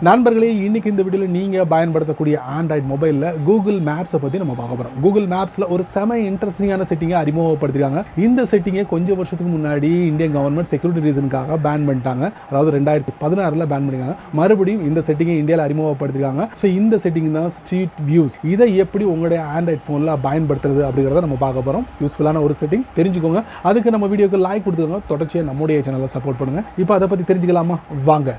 நண்பர்களே, இன்னைக்கு இந்த வீடியோவில் நீங்கள் பயன்படுத்தக்கூடிய ஆண்ட்ராய்டு மொபைலில் கூகுள் மேப்ஸை பற்றி நம்ம பார்க்க போகிறோம். கூகுள் மேப்ஸில் ஒரு செம இன்ட்ரெஸ்டிங்கான செட்டிங்கை அறிமுகப்படுத்திருக்காங்க. இந்த செட்டிங்கை கொஞ்சம் வருஷத்துக்கு முன்னாடி இந்தியன் கவர்மெண்ட் செக்யூரிட்டி ரீசனுக்காக பேன் பண்ணிட்டாங்க. அதாவது 2016 பேன் பண்ணிருக்காங்க. மறுபடியும் இந்த செட்டிங்கை இந்தியாவில் அறிமுகப்படுத்திருக்காங்க. ஸோ இந்த செட்டிங் தான் ஸ்ட்ரீட் வியூஸ். இதை எப்படி உங்களுடைய ஆண்ட்ராய்டு ஃபோனில் பயன்படுத்துறது அப்படிங்கிறத நம்ம பார்க்க போகிறோம். யூஸ்ஃபுல்லான ஒரு செட்டிங், தெரிஞ்சுக்கோங்க. அதுக்கு நம்ம வீடியோக்கு லைக் கொடுத்துக்கோங்க. தொடர்ச்சியாக நம்முடைய சேனலை சப்போர்ட் பண்ணுங்கள். இப்போ அதை பற்றி தெரிஞ்சுக்கலாமா? வாங்க.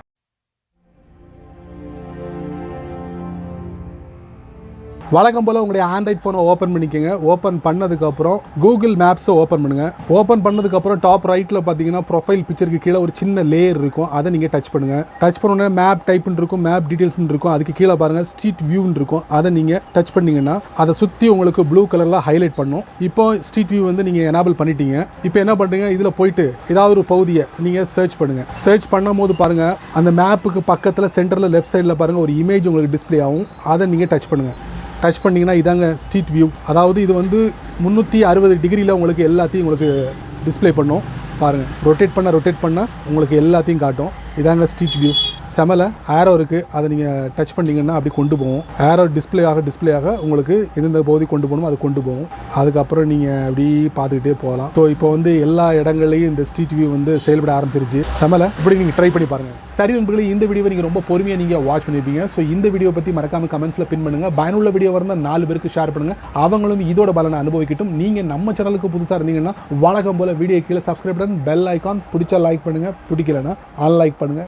வழக்கம் போல் உங்களுடைய ஆண்ட்ராய்ட் ஃபோனை ஓப்பன் பண்ணிக்கோங்க. ஓப்பன் பண்ணதுக்கப்புறம் கூகுள் மேப்ஸை ஓப்பன் பண்ணுங்கள். ஓப்பன் பண்ணதுக்கப்புறம் டாப் ரைட்டில் பார்த்தீங்கன்னா ப்ரொஃபைல் பிக்சருக்கு கீழே ஒரு சின்ன லேயர் இருக்கும். அதை நீங்கள் டச் பண்ணுங்கள். டச் பண்ணோன்னே மேப் டைப்னு இருக்கும், மேப் டீட்டெயில்ஸ்னு இருக்கும். அதுக்கு கீழே பாருங்கள் ஸ்ட்ரீட் வியூன்னு இருக்கும். அதை நீங்கள் டச் பண்ணிங்கன்னா அதை சுற்றி உங்களுக்கு ப்ளூ கலரில் ஹைலைட் பண்ணும். இப்போ ஸ்ட்ரீட் வியூ வந்து நீங்கள் எனேபிள் பண்ணிட்டீங்க. இப்போ என்ன பண்ணுறீங்க, இதில் போயிட்டு ஏதாவது ஒரு பகுதியை நீங்கள் சர்ச் பண்ணுங்கள். சர்ச் பண்ணும் போது பாருங்கள், அந்த மேப்புக்கு பக்கத்தில் சென்டரில் லெஃப்ட் சைடில் பாருங்கள் ஒரு இமேஜ் உங்களுக்கு டிஸ்பிளே ஆகும். அதை நீங்கள் டச் பண்ணுங்கள். டச் பண்ணிங்கன்னா இதாங்க ஸ்ட்ரீட் வியூ. அதாவது இது வந்து 360 டிகிரியில் உங்களுக்கு எல்லாத்தையும் உங்களுக்கு டிஸ்பிளே பண்ணும். பாருங்கள், ரொட்டேட் பண்ண உங்களுக்கு எல்லாத்தையும் காட்டும். இதாங்க ஸ்ட்ரீட் வியூ. செமல ஏரோ இருக்குது. அதை நீங்கள் டச் பண்ணிங்கன்னா அப்படி கொண்டு போவோம். ஏரோ டிஸ்பிளே ஆக உங்களுக்கு எந்தெந்த பகுதி கொண்டு போகணுமோ அது கொண்டு போகும். அதுக்கப்புறம் நீங்கள் அப்படி பார்த்துக்கிட்டே போகலாம். ஸோ இப்போ வந்து எல்லா இடங்கள்லையும் இந்த ஸ்ட்ரீட் வியூ வந்து செயல்பட ஆரம்பிச்சிருச்சு. செமல இப்படி நீங்கள் ட்ரை பண்ணி பாருங்கள். சரி நண்பர்களே, இந்த வீடியோவை நீங்கள் ரொம்ப பொறுமையாக நீங்கள் வாட்ச் பண்ணியிருப்பீங்க. ஸோ இந்த வீடியோ பற்றி மறக்காமல் கமெண்ட்ஸில் பின் பண்ணுங்கள். பயனுள்ள வீடியோ இருந்தால் 4 பேருக்கு ஷேர் பண்ணுங்கள். அவங்களும் இதோட பலனை அனுபவிக்கட்டும். நீங்கள் நம்ம சேனலுக்கு புதுசாக இருந்தீங்கன்னா வழக்கம் போல் வீடியோ கீழே சப்ஸ்கிரைப் பண்ணி பெல் ஐக்கான் பிடிச்சா லைக் பண்ணுங்கள், பிடிக்கலன்னா அன்லைக் பண்ணுங்கள்.